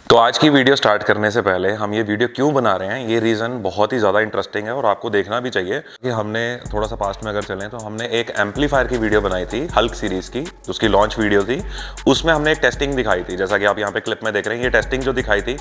तो आज की वीडियो स्टार्ट करने से पहले हम ये वीडियो क्यों बना रहे हैं, ये रीज़न बहुत ही ज़्यादा इंटरेस्टिंग है और आपको देखना भी चाहिए कि हमने थोड़ा सा पास्ट में अगर चलें तो हमने एक एम्पलीफायर की वीडियो बनाई थी हल्क सीरीज़ की, उसकी लॉन्च वीडियो थी। उसमें हमने एक टेस्टिंग दिखाई थी, जैसा कि आप यहाँ पे क्लिप में देख रहे हैं। ये टेस्टिंग जो दिखाई थी,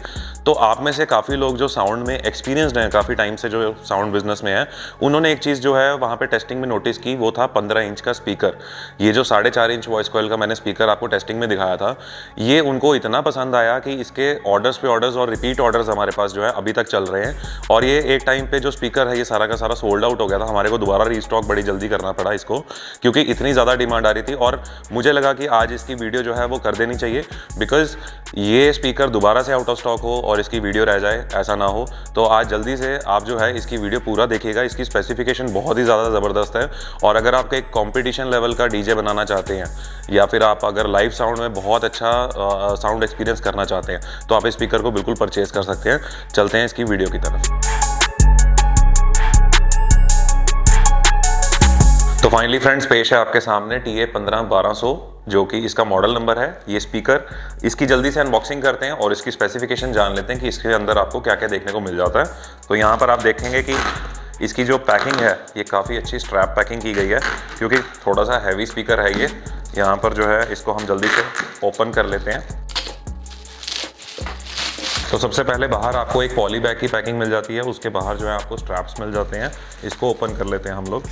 तो आप में से काफ़ी लोग जो साउंड में एक्सपीरियंसड हैं, काफ़ी टाइम से जो साउंड बिजनेस में है, उन्होंने एक चीज़ जो है वहाँ पर टेस्टिंग में नोटिस की, वो था 15 इंच का स्पीकर। ये जो 4.5 इंच वॉइस कॉइल का मैंने स्पीकर आपको टेस्टिंग में दिखाया था, ये उनको इतना पसंद आया कि इसके ऑर्डर्स पे ऑर्डर्स और रिपीट ऑर्डर्स हमारे पास जो है अभी तक चल रहे हैं। और ये एक टाइम पे जो स्पीकर है ये सारा का सारा सोल्ड आउट हो गया था, हमारे को दोबारा रीस्टॉक बड़ी जल्दी करना पड़ा इसको, क्योंकि इतनी ज़्यादा डिमांड आ रही थी। और मुझे लगा कि आज इसकी वीडियो जो है वो कर देनी चाहिए, बिकॉज ये स्पीकर दोबारा से आउट ऑफ स्टॉक हो और इसकी वीडियो रह जाए, ऐसा ना हो। तो आज जल्दी से आप जो है इसकी वीडियो पूरा देखिएगा। इसकी स्पेसिफिकेशन बहुत ही ज़्यादा ज़बरदस्त है और अगर आप एक कॉम्पिटिशन लेवल का डीजे बनाना चाहते हैं या फिर आप अगर लाइव साउंड में बहुत अच्छा साउंड एक्सपीरियंस करना चाहते हैं तो आप इस स्पीकर को बिल्कुल परचेज कर सकते हैं। चलते हैं इसकी वीडियो की तरफ। तो फाइनली फ्रेंड्स, पेश है आपके सामने TA15-1200, जो कि इसका मॉडल नंबर है। ये स्पीकर, इसकी जल्दी से अनबॉक्सिंग करते हैं और इसकी स्पेसिफिकेशन जान लेते हैं कि इसके अंदर आपको क्या क्या देखने को मिल जाता है। तो यहाँ पर आप देखेंगे कि इसकी जो पैकिंग है ये काफ़ी अच्छी स्ट्रैप पैकिंग की गई है, क्योंकि थोड़ा सा हैवी स्पीकर है ये। यहाँ पर जो है इसको हम जल्दी से ओपन कर लेते हैं। तो सबसे पहले बाहर आपको एक पॉली बैग की पैकिंग मिल जाती है, उसके बाहर जो है आपको स्ट्रैप्स मिल जाते हैं। इसको ओपन कर लेते हैं हम लोग।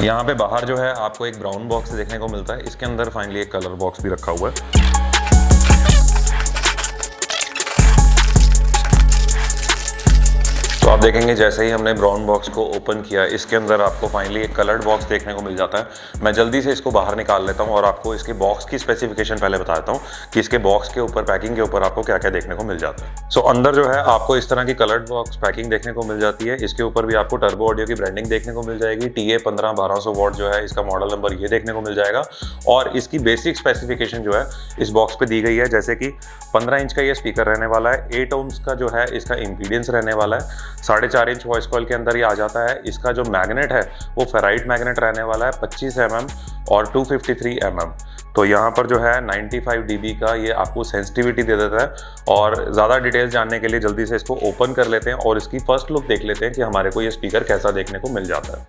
यहाँ पे बाहर जो है आपको एक ब्राउन बॉक्स देखने को मिलता है, इसके अंदर फाइनली एक कलर बॉक्स भी रखा हुआ है। तो आप देखेंगे जैसे ही हमने ब्राउन बॉक्स को ओपन किया, इसके अंदर आपको फाइनली एक कलर्ड बॉक्स देखने को मिल जाता है। मैं जल्दी से इसको बाहर निकाल लेता हूं और आपको इसके बॉक्स की स्पेसिफिकेशन पहले बताता हूं कि इसके बॉक्स के ऊपर, पैकिंग के ऊपर आपको क्या क्या देखने को मिल जाता है। सो अंदर जो है आपको इस तरह की कलर्ड बॉक्स पैकिंग देखने को मिल जाती है। इसके ऊपर भी आपको टर्बो ऑडियो की ब्रांडिंग देखने को मिल जाएगी। TA15-1200 वॉट जो है इसका मॉडल नंबर ये देखने को मिल जाएगा। और इसकी बेसिक स्पेसिफिकेशन जो है इस बॉक्स पे दी गई है, जैसे कि 15 इंच का ये स्पीकर रहने वाला है, 8 ohms का जो है इसका इम्पीडेंस रहने वाला है, 4.5 इंच वॉइस कॉइल के अंदर ये आ जाता है। इसका जो मैग्नेट है वो फेराइट मैग्नेट रहने वाला है, 25 mm और 253 mm। तो यहाँ पर जो है 95 dB का ये आपको सेंसिटिविटी दे देता है। और ज़्यादा डिटेल्स जानने के लिए जल्दी से इसको ओपन कर लेते हैं और इसकी फर्स्ट लुक देख लेते हैं कि हमारे को ये स्पीकर कैसा देखने को मिल जाता है।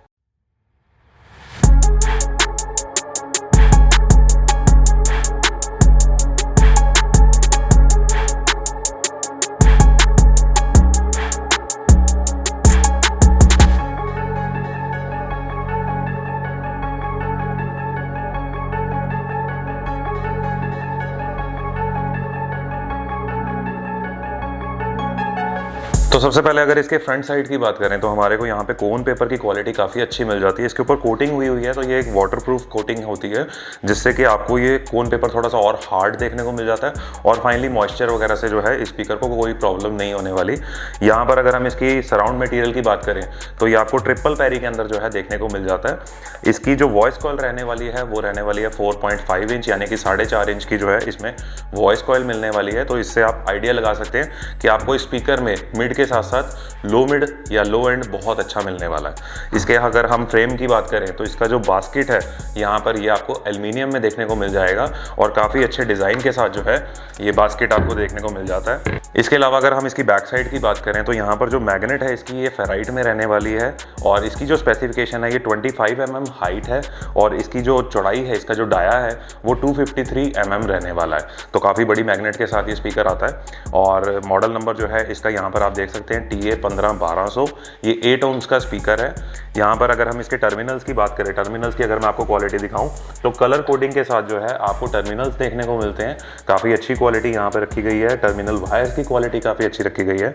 तो सबसे पहले अगर इसके फ्रंट साइड की बात करें तो हमारे को यहाँ पे कोन पेपर की क्वालिटी काफ़ी अच्छी मिल जाती है। इसके ऊपर कोटिंग हुई है, तो ये एक वाटरप्रूफ कोटिंग होती है, जिससे कि आपको ये कोन पेपर थोड़ा सा और हार्ड देखने को मिल जाता है और फाइनली मॉइस्चर वगैरह से जो है इस स्पीकर को कोई प्रॉब्लम नहीं होने वाली। यहाँ पर अगर हम इसकी सराउंड मटीरियल की बात करें तो ये आपको ट्रिपल पैरी के अंदर जो है देखने को मिल जाता है। इसकी जो वॉइस कॉइल रहने वाली है वो रहने वाली है 4.5 इंच, यानी कि 4.5 इंच की जो है इसमें वॉइस कॉइल मिलने वाली है। तो इससे आप आइडिया लगा सकते हैं कि आपको स्पीकर में मिड के साथ साथ लो मिड या लो एंड बहुत अच्छा मिलने वाला है। इसके अगर हम फ्रेम की बात करें तो इसका जो बास्केट है यहाँ पर ये आपको एल्युमिनियम में देखने को मिल जाएगा और काफ़ी अच्छे डिज़ाइन के साथ जो है ये बास्केट आपको देखने को मिल जाता है। इसके अलावा अगर हम इसकी बैक साइड की बात करें तो यहाँ पर जो मैग्नेट है इसकी ये फेराइट में रहने वाली है और इसकी जो स्पेसिफिकेशन है ये 25 mm हाइट है और इसकी जो चौड़ाई है, इसका जो डाया है वो 253 mm रहने वाला है। तो काफ़ी बड़ी मैग्नेट के साथ ये स्पीकर आता है और मॉडल नंबर जो है इसका यहाँ पर आप देख सकते हैं TA15-1200। ये 8 ohms का स्पीकर है। यहाँ पर अगर हम इसके टर्मिनल्स की बात करें, टर्मिनल्स की अगर मैं आपको क्वालिटी दिखाऊं तो कलर कोडिंग के साथ जो है आपको टर्मिनल्स देखने को मिलते हैं। काफ़ी अच्छी क्वालिटी यहाँ पर रखी गई है, टर्मिनल वायर्स की क्वालिटी काफ़ी अच्छी रखी गई है।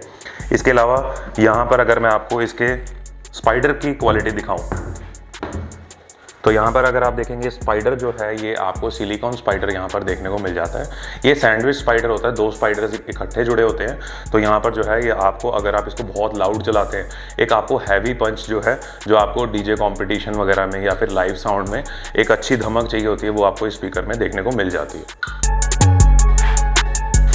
इसके अलावा यहाँ पर अगर मैं आपको इसके स्पाइडर की क्वालिटी दिखाऊं तो यहाँ पर अगर आप देखेंगे स्पाइडर जो है ये आपको सिलिकॉन स्पाइडर यहाँ पर देखने को मिल जाता है। ये सैंडविच स्पाइडर होता है, 2 स्पाइडर्स इकट्ठे जुड़े होते हैं। तो यहाँ पर जो है ये आपको, अगर आप इसको बहुत लाउड चलाते हैं, एक आपको हैवी पंच जो है, जो आपको डीजे कॉम्पिटिशन वगैरह में या फिर लाइव साउंड में एक अच्छी धमक चाहिए होती है, वो आपको इस स्पीकर में देखने को मिल जाती है।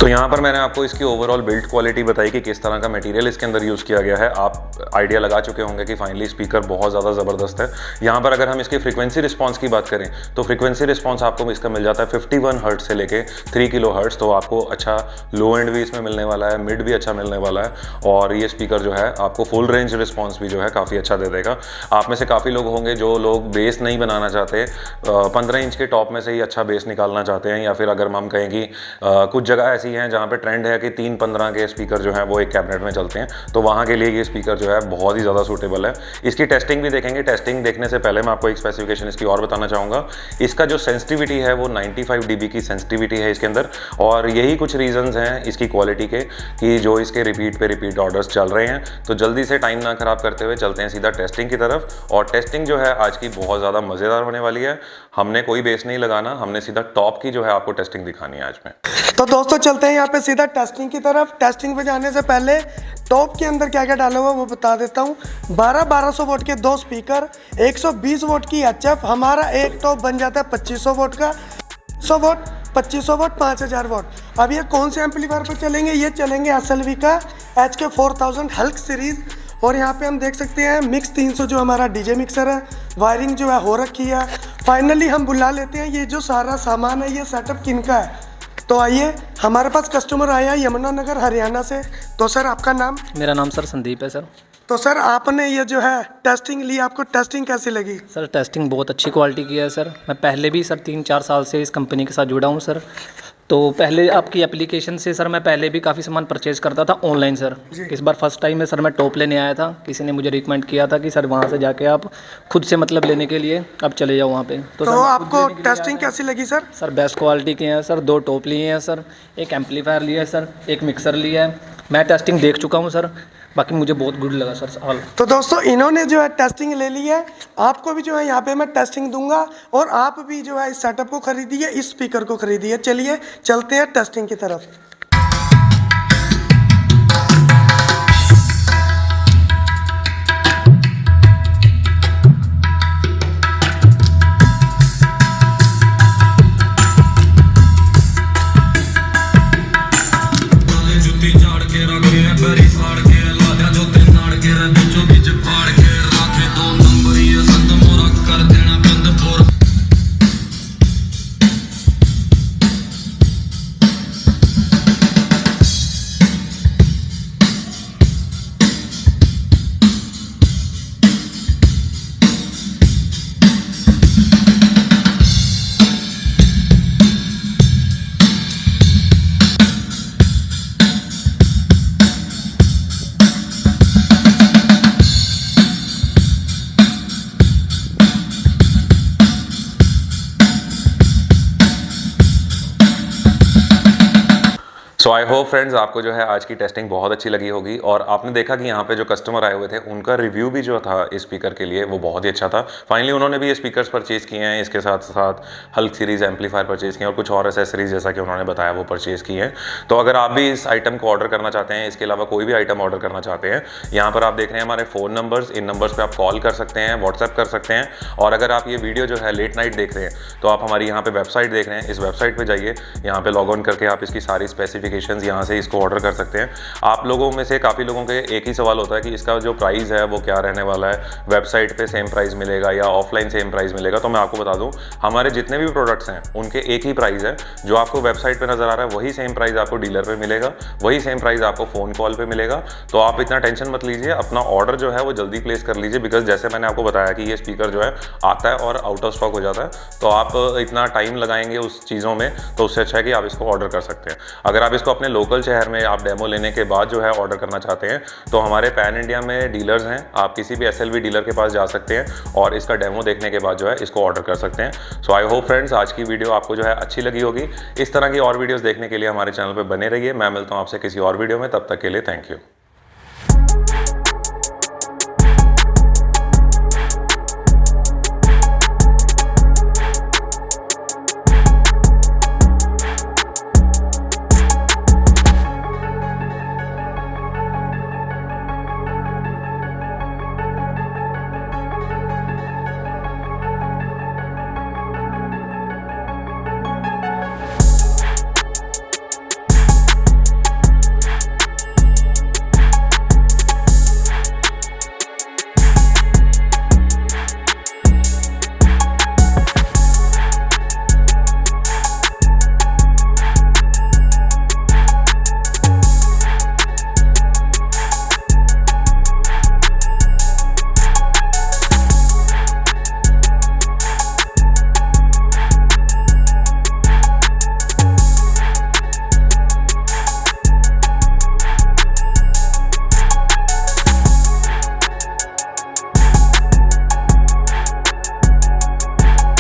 तो यहाँ पर मैंने आपको इसकी ओवरऑल बिल्ड क्वालिटी बताई कि किस तरह का मटेरियल इसके अंदर यूज़ किया गया है। आप आइडिया लगा चुके होंगे कि फाइनली स्पीकर बहुत ज़्यादा ज़बरदस्त है। यहाँ पर अगर हम इसकी फ्रीक्वेंसी रिस्पांस की बात करें तो फ्रीक्वेंसी रिस्पांस आपको इसका मिल जाता है 51 हर्ट्ज से लेके 3 किलो हर्ट्ज। तो आपको अच्छा लो एंड भी इसमें मिलने वाला है, मिड भी अच्छा मिलने वाला है, और ये स्पीकर जो है आपको फुल रेंज रिस्पॉन्स भी जो है काफ़ी अच्छा दे देगा। आप में से काफ़ी लोग होंगे जो लोग बेस नहीं बनाना चाहते, 15 इंच के टॉप में से ही अच्छा बेस निकालना चाहते हैं, या फिर अगर हम कहें कि कुछ जगह ऐसी हैं जहाँ पे ट्रेंड है कि 3-15 के स्पीकर जो है वो एक कैबिनेट में चलते हैं, तो वहाँ के लिए ये स्पीकर जो है बहुत ही ज़्यादा सूटेबल है। इसकी टेस्टिंग भी देखेंगे। टेस्टिंग देखने से पहले मैं आपको एक स्पेसिफिकेशन इसकी और बताना चाहूँगा। इसका जो सेंसिटिविटी है वो 95 dB की सेंसिटिविटी है इसके अंदर, और यही कुछ रीजंस हैं इसकी क्वालिटी के कि जो इसके रिपीट पे रिपीट ऑर्डर्स चल रहे हैं। तो जल्दी से टाइम ना खराब करते हुए चलते हैं सीधा टेस्टिंग की तरफ। और टेस्टिंग जो है आज की बहुत ज़्यादा मज़ेदार होने वाली है। हमने कोई बेस नहीं लगाना, हमने सीधा टॉप की जो है आपको टेस्टिंग दिखानी है आज में। तो दोस्तों चलते हैं यहाँ पे सीधा टेस्टिंग की तरफ। टेस्टिंग पे जाने से पहले टॉप के अंदर क्या क्या डाला हुआ वो बता देता हूँ। 1200 वोट के 2 स्पीकर, 120 वोट की HF, हमारा एक टॉप बन जाता है 2500 वोट का, 100 वोट, 2500 वोट, 5000 वोट। अब ये कौन से एम्पलीफायर पर चलेंगे? ये चलेंगे SLV का HK4000 हल्क सीरीज। और यहाँ पे हम देख सकते हैं मिक्स 300 जो हमारा डीजे मिक्सर है, वायरिंग जो है हो रखी है। फाइनली हम बुला लेते हैं ये जो सारा सामान है ये सेटअप किनका है। तो आइए, हमारे पास कस्टमर आया है यमुनानगर हरियाणा से। तो सर आपका नाम? मेरा नाम सर संदीप है सर। तो सर आपने ये जो है टेस्टिंग ली, आपको टेस्टिंग कैसी लगी? सर टेस्टिंग बहुत अच्छी क्वालिटी की है सर। मैं पहले भी सर 3-4 साल से इस कंपनी के साथ जुड़ा हूँ सर। तो पहले आपकी एप्लीकेशन से सर मैं पहले भी काफ़ी सामान परचेज करता था ऑनलाइन सर। इस बार फर्स्ट टाइम में सर मैं टॉप लेने आया था। किसी ने मुझे रिकमेंड किया था कि सर वहाँ से जाके आप खुद से मतलब लेने के लिए अब चले जाओ वहाँ पे। तो आपको टेस्टिंग कैसी लगी सर? सर बेस्ट क्वालिटी के हैं सर। 2 टॉप लिए हैं सर, एक एम्पलीफायर लिया है सर, एक मिक्सर लिया है। मैं टेस्टिंग देख चुका हूँ सर, बाकी मुझे बहुत गुड लगा सर हाल। तो दोस्तों इन्होंने जो है टेस्टिंग ले ली है, आपको भी जो है यहाँ पे मैं टेस्टिंग दूंगा, और आप भी जो है इस सेटअप को खरीदिए, इस स्पीकर को खरीदिए। चलिए चलते हैं टेस्टिंग की तरफ। सो आई होप फ्रेंड्स आपको जो है आज की टेस्टिंग बहुत अच्छी लगी होगी, और आपने देखा कि यहाँ पे जो कस्टमर आए हुए थे उनका रिव्यू भी जो था इस स्पीकर के लिए वो बहुत ही अच्छा था। फाइनली उन्होंने भी ये स्पीकर्स परचेज़ किए हैं, इसके साथ साथ हल्क सीरीज़ एम्पलीफायर परचेज़ किए हैं और कुछ और एसेसरीज जैसा कि उन्होंने बताया वो परचेज़ किए हैं। तो अगर आप भी इस आइटम को ऑर्डर करना चाहते हैं, इसके अलावा कोई भी आइटम ऑर्डर करना चाहते हैं, यहाँ पर आप देख रहे हैं हमारे फ़ोन नंबर्स। इन नंबर्स पर आप कॉल कर सकते हैं, व्हाट्सएप कर सकते हैं। और अगर आप ये वीडियो जो है लेट नाइट देख रहे हैं तो आप हमारी यहाँ पर वेबसाइट देख रहे हैं, इस वेबसाइट पर जाइए, यहाँ पर लॉग ऑन करके आप इसकी सारी स्पेसिफिकेशन यहाँ से इसको ऑर्डर कर सकते हैं। आप लोगों में से काफ़ी लोगों के एक ही सवाल होता है कि इसका जो प्राइस है वो क्या रहने वाला है, वेबसाइट पे सेम प्राइस मिलेगा या ऑफलाइन सेम प्राइस मिलेगा। तो मैं आपको बता दूं, हमारे जितने भी प्रोडक्ट्स हैं उनके एक ही प्राइस है। जो आपको वेबसाइट पे नज़र आ रहा है वही सेम प्राइस आपको डीलर पे मिलेगा, वही सेम प्राइस आपको फ़ोन कॉल पे मिलेगा। तो आप इतना टेंशन मत लीजिए, अपना ऑर्डर जो है वो जल्दी प्लेस कर लीजिए, बिकॉज जैसे मैंने आपको बताया कि ये स्पीकर जो है आता है और आउट ऑफ स्टॉक हो जाता है। तो आप इतना टाइम लगाएंगे उस चीज़ों में, तो उससे अच्छा है कि आप इसको ऑर्डर कर सकते हैं। अगर आप इसको अपने लोकल शहर में आप डेमो लेने के बाद जो है ऑर्डर करना चाहते हैं तो हमारे पैन इंडिया में डीलर्स हैं, आप किसी भी SLV डीलर के पास जा सकते हैं और इसका डेमो देखने के बाद जो है इसको ऑर्डर कर सकते हैं। सो आई होप फ्रेंड्स आज की वीडियो आपको जो है अच्छी लगी होगी। इस तरह की और वीडियोस देखने के लिए हमारे चैनल पर बने रहिए। मैं मिलता हूँ आपसे किसी और वीडियो में, तब तक के लिए थैंक यू।